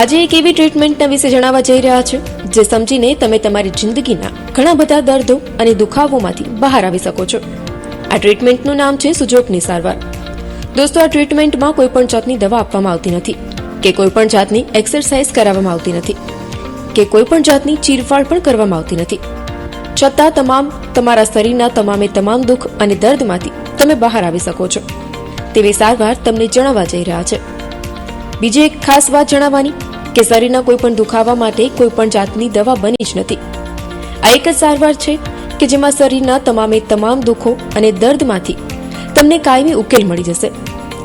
આજે એક એવી ટ્રીટમેન્ટના વિશે જણાવવા જઈ રહ્યા છે જે સમજીને તમે તમારી જિંદગીના ઘણા બધા દર્દો અને દુખાવોમાંથી બહાર આવી શકો છો. આ ટ્રીટમેન્ટનું નામ છે સુજોગની સારવાર. દોસ્તો, આ ટ્રીટમેન્ટમાં કોઈ પણ જાતની દવા આપવામાં આવતી નથી કે કોઈ પણ જાતની એક્સરસાઇઝ કરાવવામાં આવતી નથી કે કોઈ પણ જાતની ચીરફાડ પણ કરવામાં આવતી નથી. છતાં તમારા શરીરના તમામ દુઃખ અને દર્દમાંથી તમે બહાર આવી શકો છો તેવી સારવાર તમને જણાવવા જઈ રહ્યા છે. બીજી એક ખાસ વાત જણાવવાની કે શરીરના કોઈ પણ દુખાવા માટે કોઈ પણ જાતની દવા બની જ નથી. આ એક જ સારવાર છે કે જેમાં શરીરના તમામ દુઃખો અને દર્દમાંથી તમને કાયમી ઉકેલ મળી જશે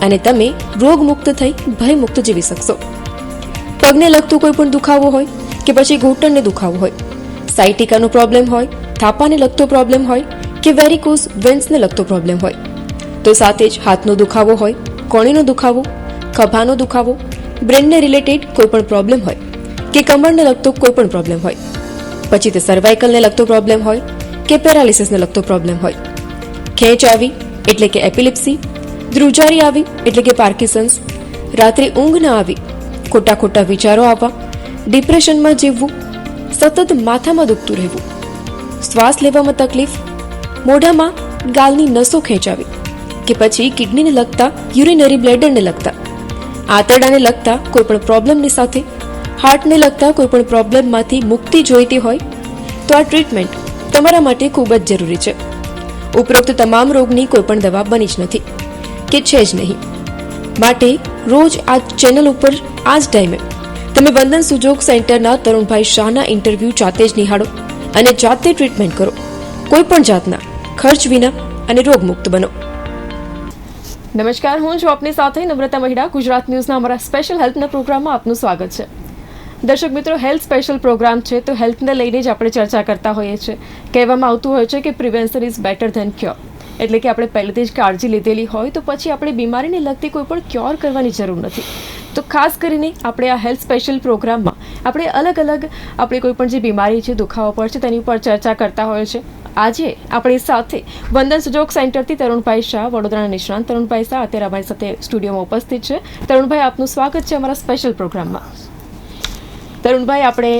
અને તમે રોગમુક્ત થઈ ભયમુક્ત જીવી શકશો. પગને લગતું કોઈ પણ દુખાવો હોય કે પછી ઘૂંટણને દુખાવો હોય, સાયટિકાનો પ્રોબ્લેમ હોય, થાપાને લગતો પ્રોબ્લેમ હોય કે વેરિકોઝ વેન્સને લગતો પ્રોબ્લેમ હોય, તો સાથે જ હાથનો દુખાવો હોય, કોણીનો દુખાવો, ખભાનો દુખાવો, બ્રેનને રિલેટેડ કોઈ પણ પ્રોબ્લેમ હોય કે કમરને લગતો કોઈ પણ પ્રોબ્લેમ હોય, પછી તે સર્વાઇકલને લગતો પ્રોબ્લેમ હોય કે પેરાલિસિસને લગતો પ્રોબ્લેમ હોય, ખેંચ આવી એટલે કે એપિલિપ્સી, ધ્રુજારી આવી એટલે કે પાર્કિન્સન્સ, રાત્રે ઊંઘ ન આવી, ખોટા વિચારો આવવા, ડિપ્રેશનમાં જીવવું, સતત માથામાં દુખતું રહેવું, શ્વાસ લેવામાં તકલીફ, મોઢામાં ગાલની નસો ખેંચાવી કે પછી કિડનીને લગતા, યુરિનરી બ્લેડરને લગતા, આંતરડાને લગતા કોઈ પણ પ્રોબ્લેમની સાથે હાર્ટને લગતા કોઈ પણ પ્રોબ્લેમમાંથી મુક્તિ જોઈતી હોય તો આ ટ્રીટમેન્ટ તમારા માટે ખૂબ જ જરૂરી છે. ઉપરોક્ત તમામ રોગની કોઈ પણ દવા બની જ નથી કે છે જ નહીં. માટે રોજ આ ચેનલ ઉપર આ જ ટાઈમે તમે વંદન સુજોગ સેન્ટરના તરુણભાઈ શાહના ઇન્ટરવ્યૂ જાતે જ નિહાળો અને જાતે ટ્રીટમેન્ટ કરો. કોઈ પણ જાતના ખર્ચ વિના અને રોગમુક્ત બનો. નમસ્કાર, હું છું આપની સાથે નમ્રતા મહિડા. ગુજરાત ન્યૂઝના અમારા સ્પેશિયલ હેલ્થના પ્રોગ્રામમાં આપનું સ્વાગત છે. દર્શક મિત્રો, હેલ્થ સ્પેશિયલ પ્રોગ્રામ છે તો હેલ્થને લઈને જ આપણે ચર્ચા કરતા હોઈએ છીએ. કહેવામાં આવતું હોય છે કે prevention is better than cure, એટલે કે આપણે પહેલેથી જ કાળજી લીધેલી હોય તો પછી આપણે બીમારીને લગતી કોઈ પણ ક્યોર કરવાની જરૂર નથી. તો ખાસ કરીને આપણે આ હેલ્થ સ્પેશિયલ પ્રોગ્રામમાં આપણે અલગ આપણે કોઈ પણ જે બીમારી છે, દુખાવો પર છે તેની ઉપર ચર્ચા કરતા હોય છે. આજે આપણી સાથે વંદન સુજોગ સેન્ટરથી તરુણભાઈ શાહ, વડોદરાના નિષ્ણાંત તરુણભાઈ શાહ અત્યારે અમારી સાથે સ્ટુડિયોમાં ઉપસ્થિત છે. તરુણભાઈ, આપનું સ્વાગત છે અમારા સ્પેશિયલ પ્રોગ્રામમાં. તરુણભાઈ, આપણે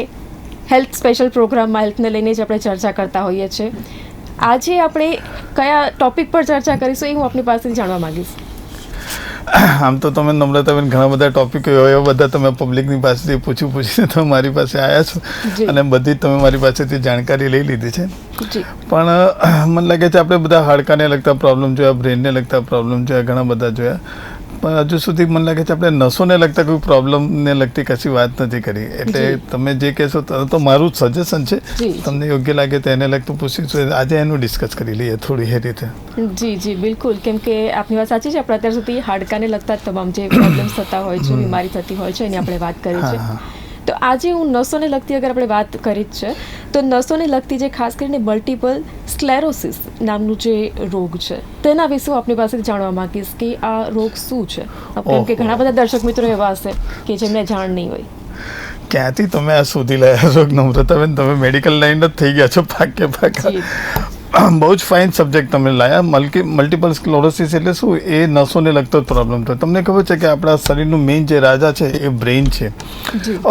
હેલ્થ સ્પેશિયલ પ્રોગ્રામમાં હેલ્થને લઈને જ આપણે ચર્ચા કરતા હોઈએ છીએ. આજે આપણે કયા ટોપિક પર ચર્ચા કરીશું એ હું આપની પાસેથી જાણવા માંગીશ. આમ તો તમે નમ્રતાબેન ઘણા બધા ટોપિકો એવા બધા તમે પબ્લિકની પાસેથી પૂછીને તમે મારી પાસે આવ્યા છો અને બધી જ તમે મારી પાસેથી જાણકારી લઈ લીધી છે. પણ મને લાગે છે આપણે બધા હાડકાને લગતા પ્રોબ્લેમ જોયા, બ્રેનને લગતા પ્રોબ્લેમ જોયા, ઘણા બધા જોયા, પણ હજુ સુધી મને લાગે છે આપણે નસોને લગતા કોઈ પ્રોબ્લેમને લગતી કશી વાત નથી કરી. એટલે તમે જે કહેશો તો મારું સજેશન છે, તમને યોગ્ય લાગે તો એને લગતું પૂછીશું. આજે એનું ડિસ્કસ કરી લઈએ થોડી એ રીતે. જી બિલકુલ, કેમ કે આપની વાત સાચી છે. આપણે અત્યાર સુધી હાડકાને લગતા તમામ જે પ્રોબ્લેમ્સ થતા હોય છે, બીમારી થતી હોય છે એની આપણે વાત કરી છે. તો આજે હું નસોને લગતી અગર આપણે વાત કરી જ છે તો નસોને લગતી જે ખાસ કરીને મલ્ટિપલ સ્ક્લેરોસિસ નામનું જે રોગ છે તેના વિશે હું આપની પાસે જાણવા માંગીશ કે આ રોગ શું છે. કેમ કે ઘણા બધા દર્શક મિત્રો એવા હશે કે જેમને જાણ નહીં હોય. ક્યાંથી તમે આ શોધી લાયા છો નમ્રતાબેન? તમે મેડિકલ લાઈન જ થઈ ગયા છો પાક્કા. બહુ જ ફાઇન સબ્જેક્ટ તમે લાયા. મલ્ટિપલ સ્ક્લેરોસિસ એટલે શું? એ નસોને લગતો જ પ્રોબ્લેમ થયો. તમને ખબર છે કે આપણા શરીરનું મેઇન જે રાજા છે એ બ્રેઇન છે.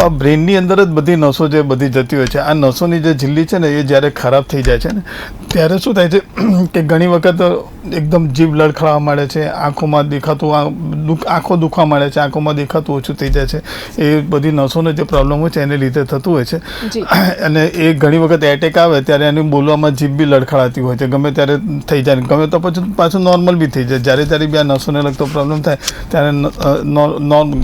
આ બ્રેઇનની અંદર જ બધી નસો જે બધી જતી હોય છે. આ નસોની જે ઝીલ્લી છે ને એ જ્યારે ખરાબ થઈ જાય છે ને ત્યારે શું થાય છે કે ઘણી વખત એકદમ જીભ લડખડાવા માંડે છે, આંખોમાં દેખાતું આંખો દુખવા માંડે છે, આંખોમાં દેખાતું ઓછું થઈ જાય છે. એ બધી નસોનો જે પ્રોબ્લેમ હોય છે એને લીધે થતું હોય છે. અને એ ઘણી વખત એટેક આવે ત્યારે એને બોલવામાં જીભ બી લડખડાતી હોય છે, ગમે ત્યારે થઈ જાય, ગમે તો પછી પાછું નોર્મલ બી થઈ જાય. જ્યારે બી આ નસોને લગતો પ્રોબ્લેમ થાય ત્યારે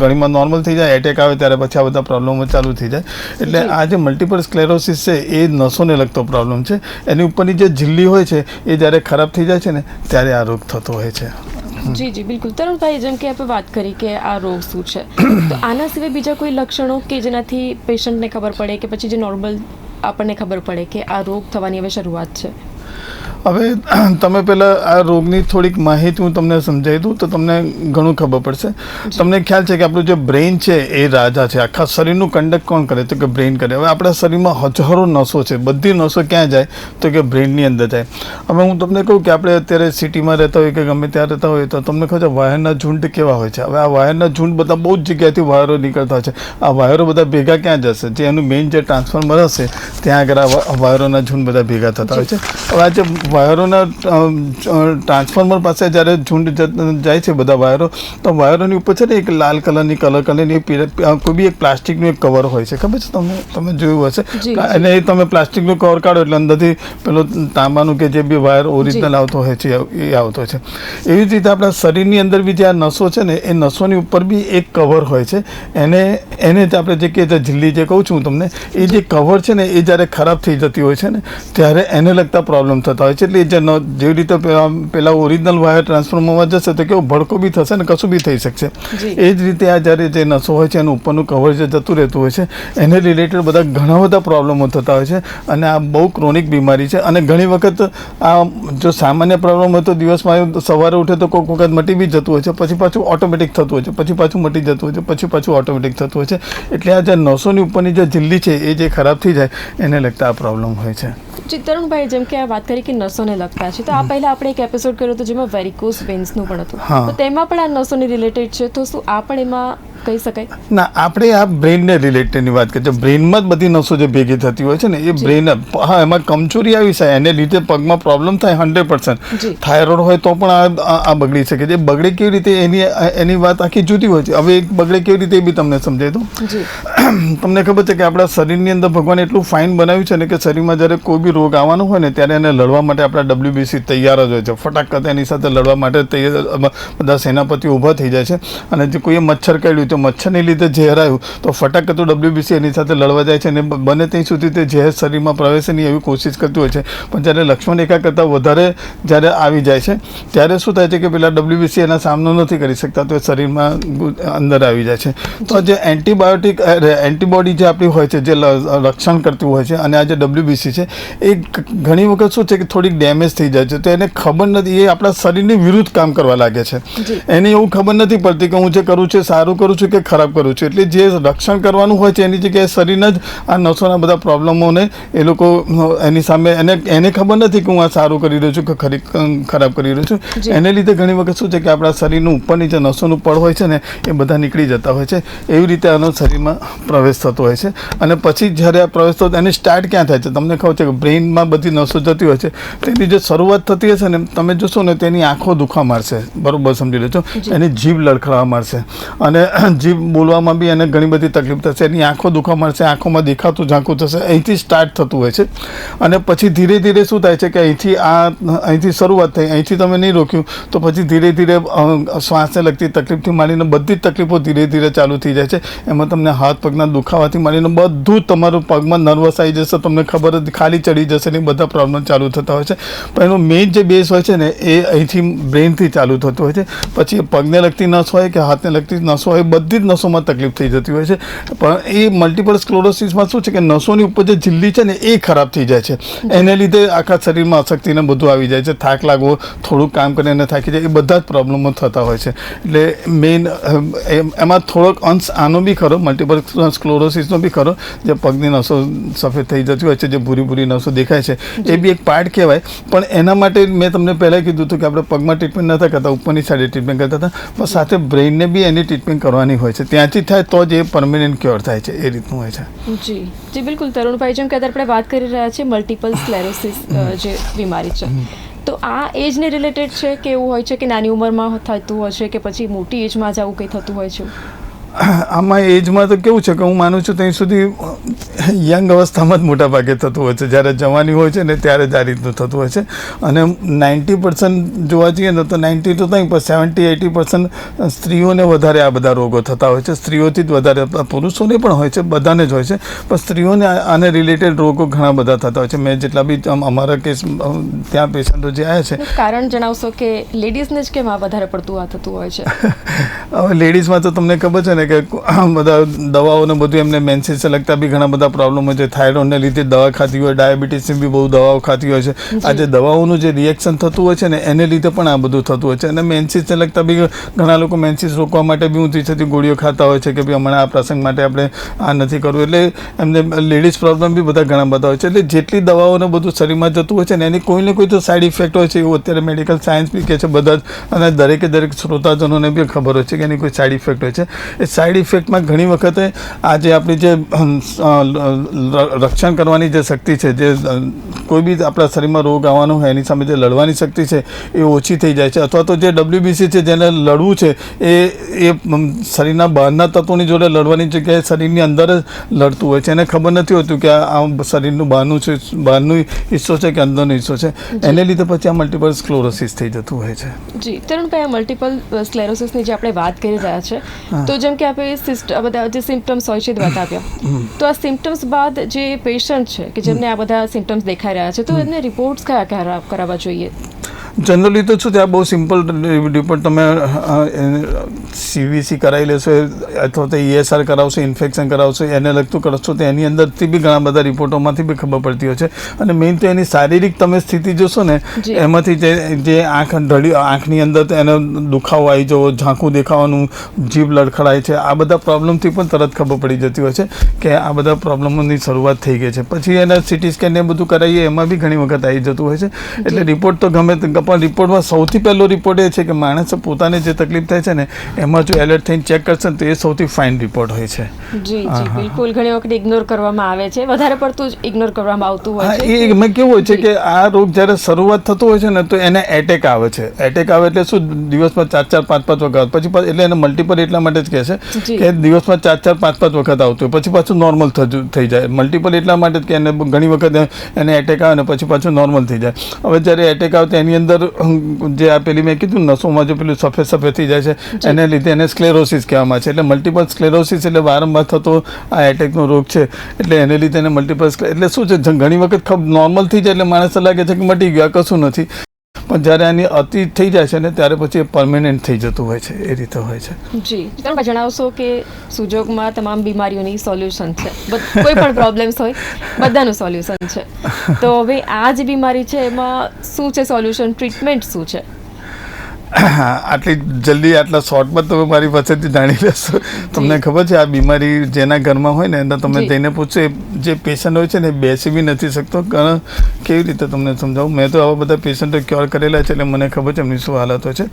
ઘણીમાં નોર્મલ થઈ જાય, એટેક આવે ત્યારે પછી આ બધા પ્રોબ્લેમો ચાલુ થઈ જાય. એટલે આ જે મલ્ટિપલ સ્ક્લેરોસિસ છે એ નસોને લગતો પ્રોબ્લેમ છે. એની ઉપરની જે ઝીલ્લી હોય છે એ જ્યારે ખરાબ થઈ જાય છે ને ત્યારે આ રોગ થતો હોય છે. જી બિલકુલ. તરુણભાઈ, જેમ કે આપણે વાત કરી કે આ રોગ શું છે, તો આના સિવાય બીજા કોઈ લક્ષણો કે જેનાથી પેશન્ટને ખબર પડે કે પછી જે નોર્મલ આપણને ખબર પડે કે આ રોગ થવાની હવે શરૂઆત છે? હવે તમે પહેલાં આ રોગની થોડીક માહિતી હું તમને સમજાવી દઉં તો તમને ઘણું ખબર પડશે. તમને ખ્યાલ છે કે આપણું જે બ્રેઇન છે એ રાજા છે. આખા શરીરનું કંડક્ટ કોણ કરે તો કે બ્રેઇન કરે. હવે આપણા શરીરમાં હજારો નસો છે. બધી નસો ક્યાં જાય તો કે બ્રેઇનની અંદર જાય. હવે હું તમને કહું કે આપણે અત્યારે સિટીમાં રહેતા હોય કે ગમે ત્યાં રહેતા હોય તો તમને ખબર છે વાયરના ઝુંડ કેવા હોય છે. હવે આ વાયરના ઝુંડ બધા બહુ જ જગ્યાએથી વાયરો નીકળતા હોય છે. આ વાયરો બધા ભેગા ક્યાં જશે? જે એનું મેઇન જે ટ્રાન્સફોર્મર હશે ત્યાં આગળ આ વાયરોના ઝુંડ બધા ભેગા થતા હોય છે. હવે આ જે વાયરોના ટ્રાન્સફોર્મર પાસે જ્યારે ઝુંડ જાય છે બધા વાયરો, તો વાયરોની ઉપર છે ને એક લાલ કલરની કોઈ બી એક પ્લાસ્ટિકનું એક કવર હોય છે. ખબર છે તમે જોયું હશે. અને એ તમે પ્લાસ્ટિકનું કવર કાઢો એટલે અંદરથી પેલો તાંબાનું કે જે બી વાયર ઓરિજિનલ આવતો હોય છે એ આવતો છે. એવી જ રીતે આપણા શરીરની અંદર બી જે આ નસો છે ને એ નસોની ઉપર બી એક કવર હોય છે. એને જ આપણે જે કે ઝીલ્લી જે કહું છું તમને, એ જે કવર છે ને એ જ્યારે ખરાબ થઈ જતી હોય છે ને ત્યારે એને લગતા પ્રોબ્લેમ થતા હોય છે. એટલે જેવી રીતે પેલા ઓરિજિનલ વાયર ટ્રાન્સફોર્મરમાં જશે તો કેવો ભડકો બી થશે ને કશું બી થઈ શકશે. એ જ રીતે આ જ્યારે જે નસો હોય છે એનું ઉપરનું કવર જે જતું રહેતું હોય છે એને રિલેટેડ બધા ઘણા બધા પ્રોબ્લેમો થતા હોય છે. અને આ બહુ ક્રોનિક બીમારી છે. અને ઘણી વખત આ જો સામાન્ય પ્રોબ્લેમ હોય તો દિવસમાં સવારે ઉઠે તો કોઈક વખત મટી બી જતું હોય છે, પછી પાછું ઓટોમેટિક થતું હોય છે, પછી પાછું મટી જતું હોય છે, પછી પાછું ઓટોમેટિક થતું હોય છે. એટલે આ જે નસોની ઉપરની જે ઝીલ્લી છે એ જે ખરાબ થઈ જાય એને લગતા આ પ્રોબ્લેમ હોય છે. તરુણભાઈ, જેમ કે આ વાત કરી કે નસોને લગતા છે, તો આ પહેલા આપણે એક એપિસોડ કર્યો હતો જેમાં વેરિકોઝ વેન્સનું પણ હતું, તો તેમાં પણ આ નસોની રિલેટેડ છે, તો શું આ પણ એમાં કહી શકાય? ના, આપણે આ બ્રેઇનને રિલેટેડની વાત કરીએ. બ્રેઇનમાં જ બધી નસો જે ભેગી થતી હોય છે ને એ બ્રેઇન, હા, એમાં કમજોરી આવી જાય એને લીધે પગમાં પ્રોબ્લેમ થાય 100%. થાઇરોઇડ હોય તો પણ આ બગડી શકે છે. બગડે કેવી રીતે એની વાત આખી જુદી હોય છે. હવે એક બગડે કેવી રીતે એ બી તમને સમજાવી દઉં. તમને ખબર છે કે આપણા શરીરની અંદર ભગવાન એટલું ફાઇન બનાવ્યું છે ને કે શરીરમાં જ્યારે કોઈ બી રોગ આવવાનો હોય ને ત્યારે એને લડવા માટે આપણા WBC તૈયાર જ હોય છે. ફટાકત એની સાથે લડવા માટે તૈયાર બધા સેનાપતિઓ ઊભા થઈ જાય છે. અને જે કોઈએ મચ્છર કાઢ્યું તો મચ્છરને લીધે ઝેર આવ્યું તો ફટાકત WBC એની સાથે લડવા જાય છે અને બને ત્યાં સુધી તે ઝેર શરીરમાં પ્રવેશે નહીં એવી કોશિશ કરતી હોય છે. પણ જ્યારે લક્ષ્મણ રેખા કરતાં વધારે જ્યારે આવી જાય છે ત્યારે શું થાય છે કે પેલા WBC એના સામનો નથી કરી શકતા તો એ શરીરમાં અંદર આવી જાય છે. તો જે એન્ટીબોડી જે આપણી હોય છે જે રક્ષણ કરતી હોય છે અને આ જે WBC છે એ ઘણી વખત શું છે કે થોડીક ડેમેજ થઈ જાય છે. તો એને ખબર નથી, એ આપણા શરીરની વિરુદ્ધ કામ કરવા લાગે છે. એને એવું ખબર નથી પડતી કે હું જે કરું છું સારું કરું છું કે ખરાબ કરું છું. એટલે જે રક્ષણ કરવાનું હોય છે એની જગ્યાએ શરીરના જ આ નસોના બધા પ્રોબ્લેમોને એ લોકો એની સામે એને ખબર નથી કે હું આ સારું કરી રહ્યો છું કે ખરાબ કરી રહ્યો છું. એને લીધે ઘણી વખત શું છે કે આપણા શરીરનું ઉપરની જે નસોનું પડ હોય છે ને એ બધા નીકળી જતા હોય છે. એવી રીતે આનો શરીરમાં પ્રવેશ થતો હોય છે. અને પછી જ્યારે આ પ્રવેશ થતો એની સ્ટાર્ટ ક્યાં થાય છે તમને ખબર છે કે બ્રેઇનમાં બધી નસો જતી હોય છે. તેની જે શરૂઆત થતી હશે ને તમે જોશો ને તેની આંખો દુખવા માંડશે. બરોબર સમજી લેજો. એની જીભ લડખડવા માંડશે અને જીભ બોલવામાં બી એને ઘણી બધી તકલીફ થશે. એની આંખો દુખવા માંડશે, આંખોમાં દેખાતું ઝાંખું થશે. અહીંથી સ્ટાર્ટ થતું હોય છે. અને પછી ધીરે ધીરે શું થાય છે કે અહીંથી શરૂઆત થઈ, અહીંથી તમે નહીં રોક્યું તો પછી ધીરે ધીરે શ્વાસને લગતી તકલીફથી માંડીને બધી જ તકલીફો ધીરે ધીરે ચાલુ થઈ જાય છે. એમાં તમને હાથ પગના દુખાવાથી માંડીને બધું જ તમારું પગમાં નર્વસ આવી જશે, તમને ખબર જ ખાલી ચડી જશે ને બધા પ્રોબ્લેમ ચાલુ થતા હોય છે. પણ એનો મેઇન જે બેઝ હોય છે ને એ અહીંથી બ્રેઇનથી ચાલુ થતું હોય છે. પછી પગને લગતી નસ હોય કે હાથને લગતી નસો હોય બધી જ નસોમાં તકલીફ થઈ જતી હોય છે. પણ એ મલ્ટિપલ સ્ક્લેરોસિસમાં શું છે કે નસોની ઉપર જે ઝીલ્લી છે ને એ ખરાબ થઈ જાય છે. એને લીધે આખા શરીરમાં અશક્તિને બધું આવી જાય છે. થાક લાગવો, થોડુંક કામ કરીને થાકી જાય, એ બધા જ પ્રોબ્લેમો થતા હોય છે. એટલે મેઇન એમાં થોડોક અંશ આનો બી ખરો, મલ્ટિપલ સ્ક્લેરોસિસનો બી ખરો, જે પગની નસો સફેદ થઈ જતી હોય છે, જે ભૂરી ભૂરી નસો દેખાય છે એ બી એક પાર્ટ કહેવાય. પણ એના માટે મેં તમને પહેલાં કીધું હતું કે આપણે પગમાં ટ્રીટમેન્ટ નહોતા કરતા, ઉપરની સાઈડે ટ્રીટમેન્ટ કરતા હતા. પણ સાથે બ્રેઇનને બી એની ટ્રીટમેન્ટ કરવાની હોય છે. ત્યાંથી થાય તો જ એ પરમેનન્ટ ક્યોર થાય છે. એ રીતનું હોય છે. જી બિલકુલ તરુણભાઈ, જેમ કે આપણે વાત કરી રહ્યા છીએ મલ્ટિપલ સ્ક્લેરોસિસ જે બીમારી છે, તો આ એજને રિલેટેડ છે કે એવું હોય છે કે નાની ઉંમરમાં થતું હોય છે કે પછી મોટી એજમાં જ આવું કંઈ થતું હોય છે? આમાં એજમાં તો કેવું છે કે હું માનું છું ત્યાં સુધી યંગ અવસ્થામાં જ મોટા ભાગે થતું હોય છે. જ્યારે જવાની હોય છે ને ત્યારે જ આ રીતનું થતું હોય છે. અને 90% જોવા જઈએ ને તો 90 તો નહીં પણ 70-80% સ્ત્રીઓને વધારે આ બધા રોગો થતા હોય છે. સ્ત્રીઓથી જ વધારે, પુરુષોને પણ હોય છે, બધાને જ હોય છે, પણ સ્ત્રીઓને આને રિલેટેડ રોગો ઘણા બધા થતા હોય છે. મેં જેટલા બી અમારા કેસ ત્યાં પેશન્ટો જે આવ્યા છે, કારણ જણાવશો કે લેડીઝને જ કેમ આ વધારે પડતું આ થતું હોય છે? હવે લેડીઝમાં તો તમને ખબર છે ને કે બધા દવાઓને બધું એમને મેન્સીસને લગતા બી ઘણા બધા પ્રોબ્લેમ હોય છે, થાઇરોઇડને લીધે દવા ખાતી હોય, ડાયાબિટીસની બી બહુ દવાઓ ખાતી હોય છે. આ જે દવાઓનું જે રિએક્શન થતું હોય છે ને એને લીધે પણ આ બધું થતું હોય છે. અને મેન્સીસને લગતા બી ઘણા લોકો મેન્સીસ રોકવા માટે બી ઊંધી છતી ગોળીઓ ખાતા હોય છે કે ભાઈ હમણાં આ પ્રસંગ માટે આપણે આ નથી કરવું, એટલે એમને લેડીઝ પ્રોબ્લેમ બી બધા ઘણા બધા હોય છે. એટલે જેટલી દવાઓને બધું શરીરમાં જતું હોય છે ને એની કોઈને કોઈ તો સાઈડ ઇફેક્ટ હોય છે, એવું અત્યારે મેડિકલ સાયન્સ બી કહે છે બધા જ. અને દરેક શ્રોતાજનોને બી ખબર હોય છે કે એની કોઈ સાઈડ ઇફેક્ટ હોય છે. એ સાઈડ ઇફેક્ટમાં ઘણી વખતે આ જે આપણી જે રક્ષણ કરવાની જે શક્તિ છે, જે કોઈ બી આપણા શરીરમાં રોગ આવવાનો હોય એની સામે જે લડવાની શક્તિ છે એ ઓછી થઈ જાય છે. અથવા તો જે WBC છે જેને લડવું છે એ શરીરના બહારના તત્વોની જોડે લડવાની જગ્યાએ શરીરની અંદર જ લડતું હોય છે. એને ખબર નથી હોતું કે આ શરીરનું બહારનું હિસ્સો છે કે અંદરનો હિસ્સો છે. એને લીધે પછી આ મલ્ટિપલ સ્ક્લેરોસિસ થઈ જતું હોય છે. જી તરુણભાઈ, આ મલ્ટિપલ સ્ક્લેરોસિસની જે આપણે વાત કરી રહ્યા છે, તો જેમ કે આપણે બધા જે સિમ્પટમ્સ હોય છે બતાવ્યા, તો આ સિમ્પટમ્સ બાદ જે પેશન્ટ છે કે જેમને આ બધા સિમ્પટમ્સ દેખાઈ રહ્યા છે, તો એમને રિપોર્ટ્સ કયા કરાવવા જોઈએ? જનરલી તો શું છે, આ બહુ સિમ્પલ રિપોર્ટ તમે CVC કરાવી લેશો અથવા તો ESR કરાવશો, ઇન્ફેક્શન કરાવશો, એને લગતું કરશો તો એની અંદરથી બી ઘણા બધા રિપોર્ટોમાંથી બી ખબર પડતી હોય છે. અને મેઇન તો એની શારીરિક તમે સ્થિતિ જોશો ને એમાંથી જે આંખની અંદર એને દુખાવો આવી જવો, ઝાંખું દેખાવાનું, જીભ લડખડાય છે, આ બધા પ્રોબ્લેમથી પણ તરત ખબર પડી જતી હોય છે કે આ બધા પ્રોબ્લેમોની શરૂઆત થઈ ગઈ છે. પછી એના CT સ્કેન ને બધું કરાવીએ એમાં બી ઘણી વખત આવી જતું હોય છે. એટલે રિપોર્ટ તો ગમે પણ રિપોર્ટમાં સૌથી પહેલો રિપોર્ટ એ છે કે માણસ પોતાને જે તકલીફ થાય છે ને એમાં જો એલર્ટ થઈને ચેક કરશે ને તો એ સૌથી ફાઇન રિપોર્ટ હોય છે. જી બિલકુલ. ઘણી વખત ઇગ્નોર કરવામાં આવે છે, વધારે પડતું જ ઇગ્નોર કરવામાં આવતું હોય છે. એમાં કેવું હોય છે કે આ રોગ જ્યારે શરૂઆત થતો હોય છે ને તો એને એટેક આવે છે. એટેક આવે એટલે શું, દિવસમાં 4-4, 5-5 વખત, પછી એટલે એને મલ્ટિપલ એટલા માટે જ કહે છે કે દિવસમાં 4-4, 5-5 વખત આવતું હોય, પછી પાછું નોર્મલ થઈ જાય. મલ્ટિપલ એટલા માટે જ કે એને ઘણી વખત એને એટેક આવે ને પછી પાછું નોર્મલ થઈ જાય. હવે જ્યારે એટેક આવે તો એની અંદર જે આ પેલી મેં કીધું નસોમાં જો પેલું સફેદ થઈ જાય છે એને લીધે એને સ્ક્લેરોસિસ કહેવામાં છે. એટલે મલ્ટિપલ સ્ક્લેરોસિસ એટલે વારંવાર થતો આ એટેકનો રોગ છે. એટલે એને લીધે એને મલ્ટિપલ એટલે શું છે, ઘણી વખત નોર્મલ થઈ જાય એટલે માણસને લાગે છે કે મટી ગયા, કશું નથી. પણ જ્યારે આની અતિ થઈ જાય છે ને ત્યારે પછી એ પરમેનન્ટ થઈ જતું હોય છે. એ રીતે હોય છે. જી તમે જણાવશો કે સુજોગમાં તમામ બીમારીઓની સોલ્યુશન છે, કોઈ પણ પ્રોબ્લેમ્સ હોય બધાનું સોલ્યુશન છે. તો હવે આ જે બીમારી છે એમાં શું છે સોલ્યુશન, ટ્રીટમેન્ટ શું છે? આટલી જલ્દી આટલા શોર્ટમાં તમે મારી પાસેથી જાણી લેશો. તમને ખબર છે આ બીમારી જેના ઘરમાં હોય ને એને તમે જઈને પૂછો, જે પેશન્ટ હોય છે ને બેસી બી નથી શકતો. કેવી રીતે તમને સમજાવું? મેં તો આવા બધા પેશન્ટો ક્યોર કરેલા છે એટલે મને ખબર છે એમની શું હાલત હોય છે.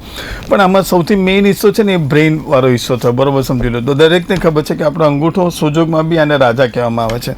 પણ આમાં સૌથી મેઇન હિસ્સો છે ને એ બ્રેઇન વાળો હિસ્સો થયો, બરોબર સમજી લો. તો દરેકને ખબર છે કે આપણો અંગૂઠો સુજોગમાં બી આને રાજા કહેવામાં આવે છે.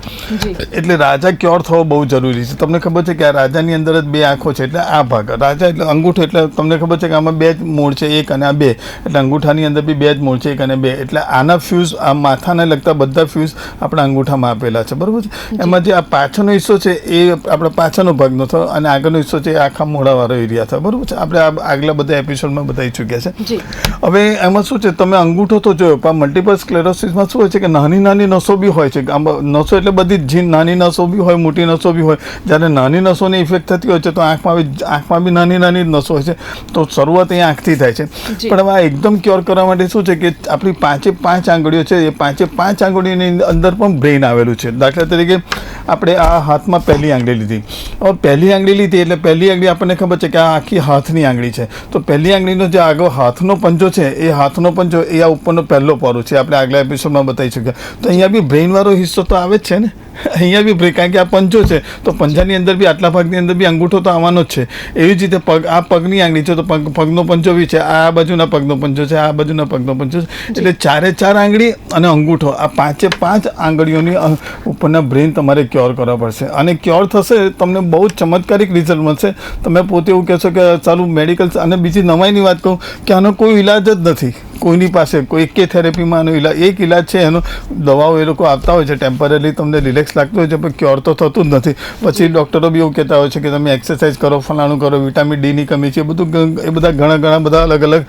એટલે રાજા ક્યોર થવો બહુ જરૂરી છે. તમને ખબર છે કે આ રાજાની અંદર જ 2 આંખો છે, એટલે આ ભાગ રાજા એટલે અંગૂઠો. એટલે તમને ખબર છે કે આમાં 2 મૂળ છે, 1 અને આ 2. એટલે અંગૂઠાની અંદર બી 2 જ મૂળ છે, 1 અને 2. એટલે આના ફ્યુઝ, આ માથાને લગતા બધા ફ્યુઝ આપણા અંગૂઠામાં આપેલા છે, બરોબર છે. એમાં જે આ પાછળનો હિસ્સો છે એ આપણે પાછળનો ભાગનો થયો અને આગળનો હિસ્સો છે એ આખા મોઢાવાળો એરિયા થયો, બરોબર છે. આપણે આગલા બધા એપિસોડમાં બતાવી ચૂક્યા છે. હવે એમાં શું છે, તમે અંગૂઠો તો જોયો, પણ મલ્ટિપલ સ્ક્લેરોસિસમાં શું હોય છે કે નાની નસો બી હોય છે. નસો એટલે બધી નાની નસો બી હોય, મોટી નસો બી હોય. જ્યારે નાની નસોની ઇફેક્ટ થતી હોય છે તો આંખમાં બી નાની નસો હોય છે. તો શરૂઆત અહીંયા આંખથી થાય છે. પણ હવે આ એકદમ ક્યોર કરવા માટે શું છે કે આપણી 5 આંગળીઓ છે, એ 5 આંગળીની અંદર પણ બ્રેઇન આવેલું છે. દાખલા તરીકે આપણે આ હાથમાં પહેલી આંગળી લીધી. હવે પહેલી આંગળી લીધી એટલે પહેલી આંગળી આપણને ખબર છે કે આ આખી હાથની આંગળી છે. તો પહેલી આંગળીનો જે આગળ હાથનો પંજો છે એ હાથનો પંજો એ આ ઉપરનો પહેલો પારો છે. આપણે આગલા એપિસોડમાં બતાવી શક્યા. તો અહીંયા બી બ્રેઇનવાળો હિસ્સો તો આવે જ છે ને. અહીંયા બી બ્રેક, કારણ કે આ પંજો છે તો પંજાની અંદર બી આટલા ભાગની અંદર બી અંગૂઠો તો આવવાનો જ છે. એવી જ રીતે આ પગની આંગળી છે તો પગનો પંજો બી છે, આ બાજુના પગનો પંજો છે, આ બાજુના પગનો પંજો છે. એટલે 4 આંગળી અને અંગૂઠો, આ 5 આંગળીઓની ઉપરના બ્રેઇન તમારે ક્યોર કરવા પડશે. અને ક્યોર થશે તમને બહુ જ ચમત્કારિક રિઝલ્ટ મળશે. તમે પોતે એવું કહેશો કે ચાલુ મેડિકલ. અને બીજી નવાઈની વાત કહું કે આનો કોઈ ઇલાજ જ નથી કોઈની પાસે. કોઈ એક થેરેપીમાં આનો એક ઇલાજ છે, એનો દવાઓ એ લોકો આપતા હોય છે, ટેમ્પરરી તમને રિલેક્સ લાગતું હોય છે, પણ ક્યોર તો થતું જ નથી. પછી ડૉક્ટરો બી એવું કહેતા હોય છે કે તમે એક્સરસાઇઝ કરો, ફલાણું કરો, વિટામિન ડીની કમી છે, એ બધા ઘણા બધા અલગ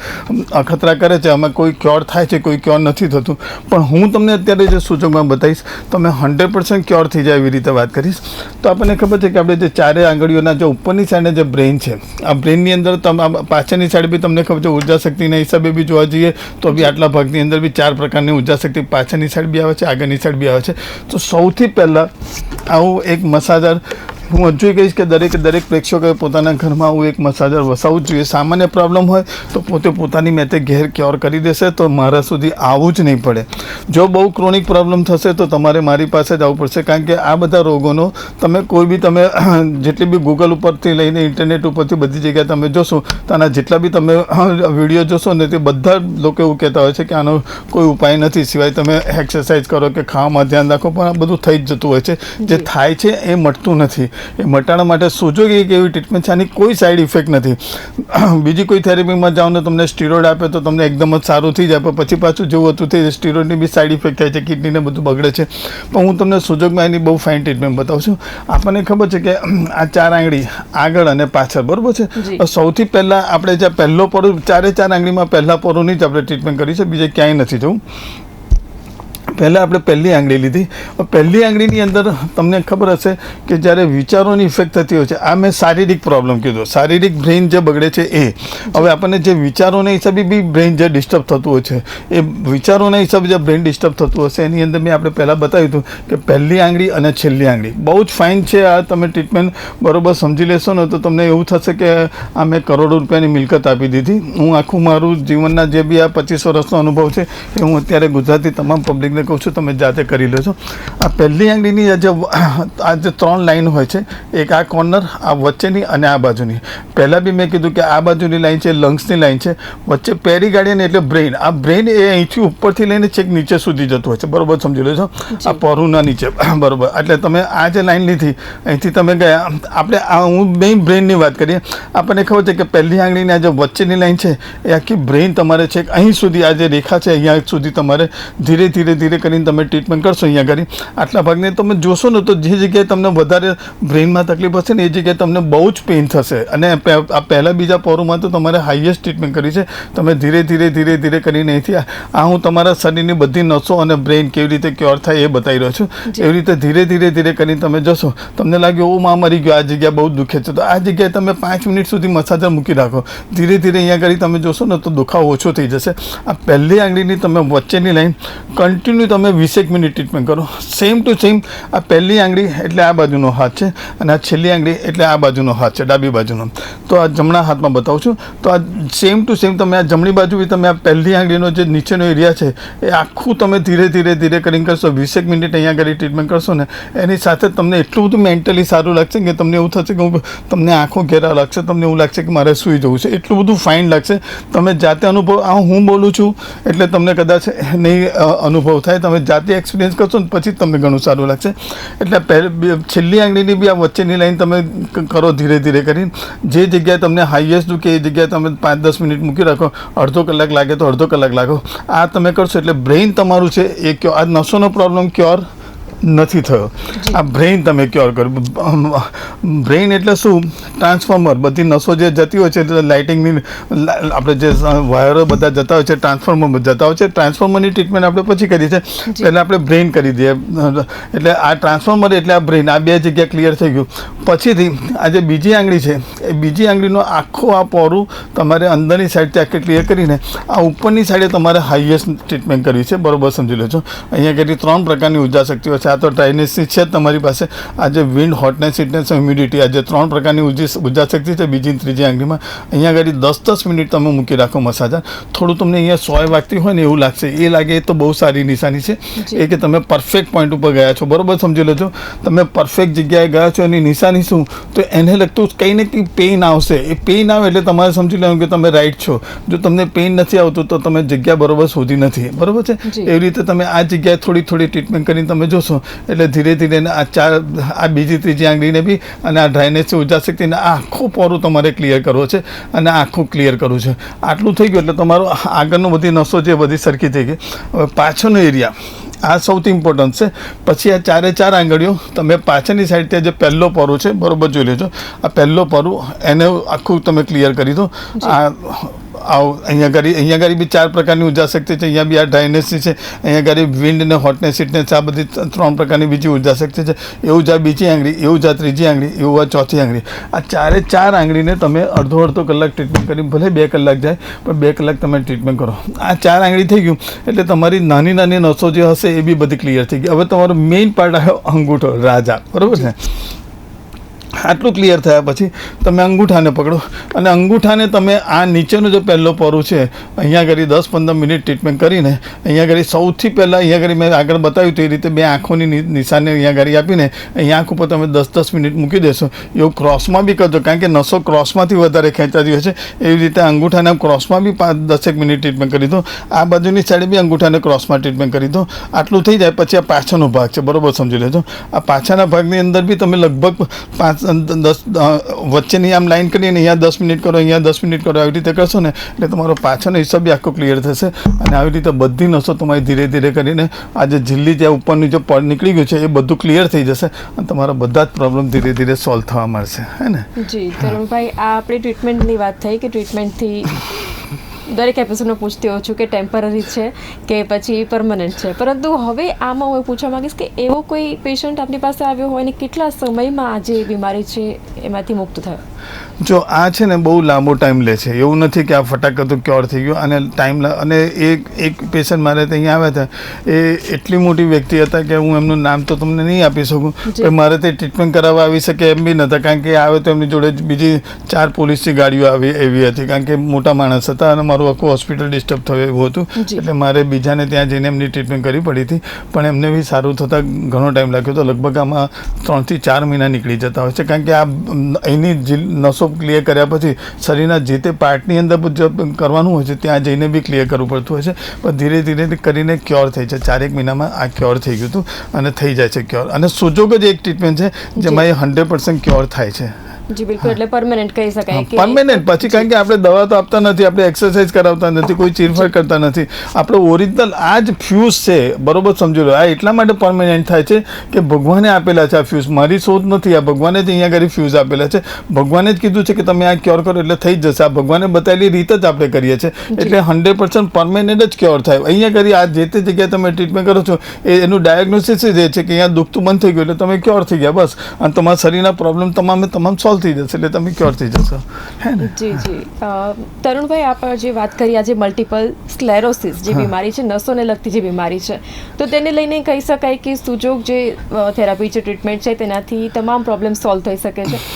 અખતરા કરે છે. આમાં કોઈ ક્યોર થાય છે, કોઈ ક્યોર નથી થતું. પણ હું તમને અત્યારે જે સૂચકમાં બતાવીશ તમે 100% ક્યોર થઈ જાય એવી રીતે વાત કરીશ. તો આપણને ખબર છે કે આપણે જે 4 આંગળીઓના જે ઉપરની સાઈડે જે બ્રેઇન છે, આ બ્રેઇનની અંદર પાછળની સાઈડ બી તમને ખબર છે ઉર્જા શક્તિના હિસાબે બી જોવા જઈએ તો બી આટલા ભાગની અંદર બી 4 પ્રકારની ઉર્જા શક્તિ પાછળની સાઈડ બી આવે છે, આગળની સાઈડ બી આવે છે. તો સૌથી પહેલાં આવું એક મસાજર હું હજુ કહીશ કે દરેક પ્રેક્ષકોએ પોતાના ઘરમાં આવું એક મસાજર વસાવવું જ જોઈએ. સામાન્ય પ્રોબ્લેમ હોય તો પોતાની મેતે ઘેર ક્યોર કરી દેશે, તો મારા સુધી આવવું જ નહીં પડે. જો બહુ ક્રોનિક પ્રોબ્લેમ થશે તો તમારે મારી પાસે જ આવવું પડશે, કારણ કે આ બધા રોગોનો તમે કોઈ બી તમે જેટલી બી ગૂગલ ઉપરથી લઈને ઇન્ટરનેટ ઉપરથી બધી જગ્યાએ તમે જોશો તો આના જેટલા બી તમે વિડીયો જોશો ને તે બધા લોકો એવું કહેતા હોય છે કે આનો કોઈ ઉપાય નથી સિવાય તમે એક્સરસાઇઝ કરો કે ખાવામાં ધ્યાન રાખો, પણ આ બધું થઈ જ જતું હોય છે. જે થાય છે એ મટતું નથી. એ મટાડવા માટે સોજો કે એવી ટ્રીટમેન્ટ છે, આની કોઈ સાઈડ ઇફેક્ટ નથી. બીજી કોઈ થેરેપીમાં જાઓ ને તમને સ્ટીરોઇડ આપે તો તમને એકદમ જ સારું થઈ જાય, પણ પછી પાછું જેવું હતું તે સ્ટીરોઇડની બી સાઈડ ઇફેક્ટ થાય છે, કિડનીને બધું બગડે છે. પણ હું તમને સુજોગમાં એની બહુ ફાઇન ટ્રીટમેન્ટ બતાવું છું. આપણને ખબર છે કે આ 4 આંગળી આગળ અને પાછળ, બરાબર છે. સૌથી પહેલાં આપણે જ્યાં પહેલો પોરો, 4 આંગળીમાં પહેલા પોરોની જ આપણે ટ્રીટમેન્ટ કરી છે, બીજે ક્યાંય નથી જવું. પહેલાં આપણે પહેલી આંગળી લીધી. પહેલી આંગળીની અંદર તમને ખબર હશે કે જ્યારે વિચારોની ઇફેક્ટ થતી હોય છે, આ મેં શારીરિક પ્રોબ્લેમ કીધો, શારીરિક બ્રેઇન જે બગડે છે એ. હવે આપણને જે વિચારોના હિસાબે બી બ્રેઇન જે ડિસ્ટર્બ થતું હોય છે, એ વિચારોના હિસાબે જે બ્રેઇન ડિસ્ટર્બ થતું હશે એની અંદર મેં આપણે પહેલાં બતાવ્યું હતું કે પહેલી આંગળી અને છેલ્લી આંગળી બહુ જ ફાઇન છે. આ તમે ટ્રીટમેન્ટ બરાબર સમજી લેશો ને તો તમને એવું થશે કે આ મેં કરોડો રૂપિયાની મિલકત આપી દીધી. હું આખું મારું જીવનના જે બી આ 25 વર્ષનો અનુભવ છે એ હું અત્યારે ગુજરાતી તમામ પબ્લિકને કહું છું, તમે જાતે કરી લેજો. આ પહેલી આંગળીની આ જે 3 લાઈન હોય છે, એક આ કોર્નર, આ વચ્ચેની અને આ બાજુની. પહેલાં બી મેં કીધું કે આ બાજુની લાઈન છે લંગ્સની લાઈન છે, વચ્ચે પેરીગાર્ડિયન એટલે બ્રેઇન. આ બ્રેઇન એ અહીંથી ઉપરથી લઈને છેક નીચે સુધી જતું હોય છે, બરાબર સમજી લેજો. આ પોરુના નીચે, બરાબર. એટલે તમે આ જે લાઈન લીધી અહીંથી તમે ગયા. આપણે હું મેઇન બ્રેઇનની વાત કરીએ. આપણને ખબર છે કે પહેલી આંગળીની આ જે વચ્ચેની લાઈન છે એ આખી બ્રેઇન તમારે છેક અહીં સુધી, આ જે રેખા છે અહીંયા સુધી તમારે ધીરે ધીરે કરીને તમે ટ્રીટમેન્ટ કરશો અહીંયા કરી આટલા ભાગને તમે જોશો ને તો જે જગ્યાએ તમને વધારે બ્રેઇનમાં તકલીફ હશે ને એ જગ્યાએ તમને બહુ જ પેઇન થશે. અને આ પહેલાં બીજા પોરોમાં તો તમારે હાઈએસ્ટ ટ્રીટમેન્ટ કરી છે. તમે ધીરે કરીને અહીંથી આ હું તમારા શરીરની બધી નસો અને બ્રેઇન કેવી રીતે ક્યોર થાય એ બતાવી રહ્યો છું. એવી રીતે ધીરે કરીને તમે જશો, તમને લાગે ઓ માં મરી ગયો, આ જગ્યા બહુ દુખે છે, તો આ જગ્યાએ તમે 5 મિનિટ સુધી મસાજર મૂકી રાખો. ધીરે અહીંયા કરી તમે જોશો ને તો દુખાવો ઓછો થઈ જશે. આ પહેલી આંગળીની તમે વચ્ચેની લાઈન કન્ટિન્યુ તમે 20 મિનિટ ટ્રીટમેન્ટ કરો. સેમ ટુ સેમ આ પહેલી આંગળી એટલે આ બાજુનો હાથ છે અને આ છેલ્લી આંગળી એટલે આ બાજુનો હાથ છે, ડાબી બાજુનો. તો આ જમણા હાથમાં બતાવું છું. તો આ સેમ ટુ સેમ તમે આ જમણી બાજુ બી તમે આ પહેલી આંગળીનો જે નીચેનો એરિયા છે એ આખું તમે ધીરે કરીને કરશો. 20 મિનિટ અહીંયા કરી ટ્રીટમેન્ટ કરશો ને એની સાથે તમને એટલું બધું મેન્ટલી સારું લાગશે કે તમને એવું થશે કે તમને આંખો ઘેરા લાગશે, તમને એવું લાગશે કે મારે સૂઈ જવું છે, એટલું બધું ફાઇન લાગશે. તમે જાતે અનુભવ, હું બોલું છું એટલે તમને કદાચ નહીં અનુભવ થાય, તમે જાતે એક્સપિરિયન્સ કરશો ને પછી તમને ઘણું સારું લાગશે. એટલે છેલ્લી આંગળીની બી આ વચ્ચેની લાઈન તમે કરો ધીરે કરીને. જે જગ્યાએ તમને હાઈએસ્ટ દુખે એ જગ્યાએ તમે 5-10 મિનિટ મૂકી રાખો. અડધો કલાક લાગે તો અડધો કલાક લાગો. આ તમે કરશો એટલે બ્રેઇન તમારું છે એ ક્યોર. આ નસોનો પ્રોબ્લેમ ક્યોર નથી થયો, આ બ્રેઇન તમે ક્યોર કર્યું. બ્રેઇન એટલે શું? ટ્રાન્સફોર્મર. બધી નસો જે જતી હોય છે લાઇટિંગની, આપણે જે વાયરો બધા જતા હોય છે ટ્રાન્સફોર્મર જતા હોય છે. ટ્રાન્સફોર્મરની ટ્રીટમેન્ટ આપણે પછી કરી છે, પહેલાં આપણે બ્રેઇન કરી દઈએ. એટલે આ ટ્રાન્સફોર્મર એટલે આ બ્રેઇન, આ 2 જગ્યા ક્લિયર થઈ ગયું. પછીથી આ જે બીજી આંગળી છે એ બીજી આંગળીનો આખો આ પોરું તમારે અંદરની સાઈડથી આખી ક્લિયર કરીને આ ઉપરની સાઈડે તમારે હાઈએસ્ટ ટ્રીટમેન્ટ કરવી છે, બરાબર સમજી લેજો. અહીંયા કેટલી 3 પ્રકારની ઉર્જા શક્તિ હોય છે. આ તો ડ્રાયનેસની છે તમારી પાસે. આ જે વિન્ડ, હોટનેસ, હીટનેસ, હ્યુમિડિટી, આ જે 3 પ્રકારની ઉર્જા શક્તિ છે બીજી ત્રીજી આંગળીમાં. અહીંયા આગળ 10 મિનિટ તમે મૂકી રાખો મસાજર. થોડું તમને અહીંયા સોય વાગતી હોય ને એવું લાગશે, એ લાગે એ તો બહુ સારી નિશાની છે એ કે તમે પરફેક્ટ પોઈન્ટ ઉપર ગયા છો, બરાબર સમજી લેજો. તમે પરફેક્ટ જગ્યાએ ગયા છો. એની નિશાની શું? તો એને લગતું કંઈ ને કંઈ પેઇન આવશે. એ પેઇન આવે એટલે તમારે સમજી લેવાનું કે તમે રાઈટ છો. જો તમને પેઇન નથી આવતું તો તમે જગ્યા બરાબર શોધી નથી, બરાબર છે. એવી રીતે તમે આ જગ્યાએ થોડી ટ્રીટમેન્ટ કરીને તમે જોશો એટલે ધીરે આ બીજી ત્રીજી આંગળીને બી અને આ ડ્રાયનેસની ઉર્જા શક્તિને આખું પોરું તમારે ક્લિયર કરવો છે અને આખું ક્લિયર કરવું છે. આટલું થઈ ગયું એટલે તમારું આગળનું બધી નસો જે બધી સરખી થઈ ગઈ. હવે પાછળનો એરિયા આ સૌથી ઇમ્પોર્ટન્ટ છે. પછી આ 4 આંગળીઓ તમે પાછળની સાઈડ ત્યાં જે પહેલો પોરું છે બરાબર જોઈ લેજો. આ પહેલો પોરું એને આખું તમે ક્લિયર કરી દો. અહીંયા આગળ બી 4 પ્રકારની ઉર્જા શક્તિ છે. અહીંયા બી આ ડ્રાયનેસની છે, અહીંયા આગળ વિન્ડ ને હોટનેસ હીટનેસ આ બધી 3 પ્રકારની બીજી ઉર્જા શક્તિ છે. એવું જ આ બીજી આંગળી, એવું જ આ ત્રીજી આંગળી, એવું આ ચોથી આંગળી. આ 4 આંગળીને તમે અડધો કલાક ટ્રીટમેન્ટ કરી, ભલે 2 કલાક જાય પણ 2 કલાક તમે ટ્રીટમેન્ટ કરો. આ 4 આંગળી થઈ ગયું એટલે તમારી નાની નાની નસો જે હશે એ બી બધી ક્લિયર થઈ ગઈ. હવે તમારો મેઇન પાર્ટ આવ્યો અંગૂઠો, રાજા, બરાબર છે. આટલું ક્લિયર થયા પછી તમે અંગૂઠાને પકડો અને અંગૂઠાને તમે આ નીચેનો જો પહેલો પોરું છે અહીંયા આગળ 10-15 મિનિટ ટ્રીટમેન્ટ કરીને અહીંયા આગળ સૌથી પહેલાં અહીંયા આગળ મેં આગળ બતાવ્યું તો એ રીતે 2 આંખોની નિશાને અહીંયા આગળ આપીને અહીંયા આંખ ઉપર તમે 10-10 મિનિટ મૂકી દેશો. એવું ક્રોસમાં બી કરજો, કારણ કે નસો ક્રોસમાંથી વધારે ખેંચાતી હોય છે. એવી રીતે અંગૂઠાના ક્રોસમાં બી 5-10 મિનિટ ટ્રીટમેન્ટ કરી દો. આ બાજુની સાઈડે બી અંગૂઠાને ક્રોસમાં ટ્રીટમેન્ટ કરી દો. આટલું થઈ જાય પછી આ પાછળનો ભાગ છે, બરાબર સમજી લેજો. આ પાછળના ભાગની અંદર બી તમે લગભગ 5-10 વચ્ચેની આમ લાઈન કરીને અહીંયા 10 મિનિટ કરો, અહીંયા 10 મિનિટ કરો, આવી રીતે કરશો ને એટલે તમારો પાછળનો હિસ્સો બી આખો ક્લિયર થશે. અને આવી રીતે બધી નસો તમારી ધીરે ધીરે કરીને આ જે ઝીલ્લી જે ઉપરની જે પડ નીકળી ગયું છે એ બધું ક્લિયર થઈ જશે અને તમારા બધા જ પ્રોબ્લેમ ધીરે ધીરે સોલ્વ થવા મળશે. હે ને? જી તરુણભાઈ, આ આપણી ટ્રીટમેન્ટની વાત થઈ કે ટ્રીટમેન્ટથી દરેક એપિસોડમાં પૂછતી હોઉં છું કે ટેમ્પરરી છે કે પછી પરમનન્ટ છે, પરંતુ હવે આમાં હું પૂછવા માંગીશ કે એવો કોઈ પેશન્ટ આપની પાસે આવ્યો હોય અને કેટલા સમયમાં આ જે બીમારી છે એમાંથી મુક્ત થયો? જો આ છે ને બહુ લાંબો ટાઈમ લે છે, એવું નથી કે આ ફટાકતું ક્યોર થઈ ગયું. અને ટાઈમ અને એક પેશન્ટ મારે ત્યાં આવ્યા હતા, એ એટલી મોટી વ્યક્તિ હતા કે હું એમનું નામ તો તમને નહીં આપી શકું, પણ મારે તે ટ્રીટમેન્ટ કરાવવા આવી શકે એમ બી નહોતા, કારણ કે આવે તો એમની જોડે બીજી 4 પોલીસની ગાડીઓ આવી એવી હતી, કારણ કે મોટા માણસ હતા અને મારું આખું હોસ્પિટલ ડિસ્ટર્બ થયું એવું હતું. એટલે મારે બીજાને ત્યાં જઈને એમની ટ્રીટમેન્ટ કરવી પડી હતી, પણ એમને બી સારું થતાં ઘણો ટાઈમ લાગ્યો હતો. લગભગ આમાં 3 થી 4 મહિના નીકળી જતા હોય છે, કારણ કે આ એની નસો ક્લિયર કર્યા પછી શરીરના જે તે પાર્ટની અંદર કરવાનું હોય છે ત્યાં જઈને બી ક્લિયર કરવું પડતું હોય છે. પણ ધીરે ધીરે કરીને ક્યોર થઈ છે. 4-1 મહિનામાં આ ક્યોર થઈ ગયું હતું અને થઈ જાય છે ક્યોર. અને સુજોગ જ એક ટ્રીટમેન્ટ છે જેમાં એ 100% ક્યોર થાય છે. જી બિલકુલ, એટલે પરમેનન્ટ કહી શકાય કે પરમેનન્ટ. પછી કારણ કે આપણે દવા તો આપતા નથી, આપણે એક્સરસાઇઝ કરાવતા નથી, કોઈ ચીરફાડ કરતા નથી. આપણો ઓરિજિનલ આ જ ફ્યુઝ છે, બરોબર સમજી લો. આ એટલા માટે પરમેનન્ટ થાય છે કે ભગવાને આપેલા છે આ ફ્યુઝ, મારી શોધ નથી. આ ભગવાને જ અહીંયા આગળ ફ્યુઝ આપેલા છે. ભગવાને જ કીધું છે કે તમે આ ક્યોર કરો એટલે થઈ જ જશે. આ ભગવાને બતાવેલી રીત જ આપણે કરીએ છીએ, એટલે 100% પરમેનન્ટ જ ક્યોર થાય. અહીંયા કરી આ જે તે જગ્યાએ તમે ટ્રીટમેન્ટ કરો છો એનું ડાયગ્નોસિસ જ એ છે કે અહીંયા દુખતું બંધ થઈ ગયું એટલે તમે ક્યોર થઈ ગયા બસ, અને તમારા શરીરના પ્રોબ્લેમ તમામ સોલ્વ થઈ જશે એટલે તમે ક્યોર થઈ જશો. હે ને? જી જી. તરુણભાઈ, આપ જે વાત કરી આજે મલ્ટિપલ સ્ક્લેરોસિસ જે બીમારી છે, નસોને લગતી જે બીમારી છે, તો તેને લઈને કહી શકાય કે સુજોગ જે થેરાપી છે, ટ્રીટમેન્ટ છે, તેનાથી તમામ પ્રોબ્લેમ સોલ્વ થઈ શકે છે.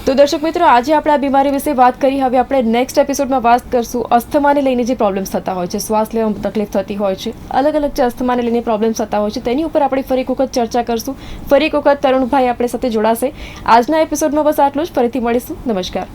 તો દર્શક મિત્રો, આજે આપણે આ બીમારી વિશે વાત કરી. હવે આપણે નેક્સ્ટ એપિસોડમાં વાત કરશું અસ્થમાને લઈને જે પ્રોબ્લેમ્સ થતા હોય છે, શ્વાસ લેવામાં તકલીફ થતી હોય છે, અલગ અલગ જે અસ્થમાને લઈને પ્રોબ્લેમ્સ થતા હોય છે તેની ઉપર આપણે ફરી એક વખત ચર્ચા કરશું. ફરી એક વખત તરુણભાઈ આપણી સાથે જોડાશે. આજના એપિસોડમાં બસ આટલું જ. ફરીથી મળીશું. નમસ્કાર.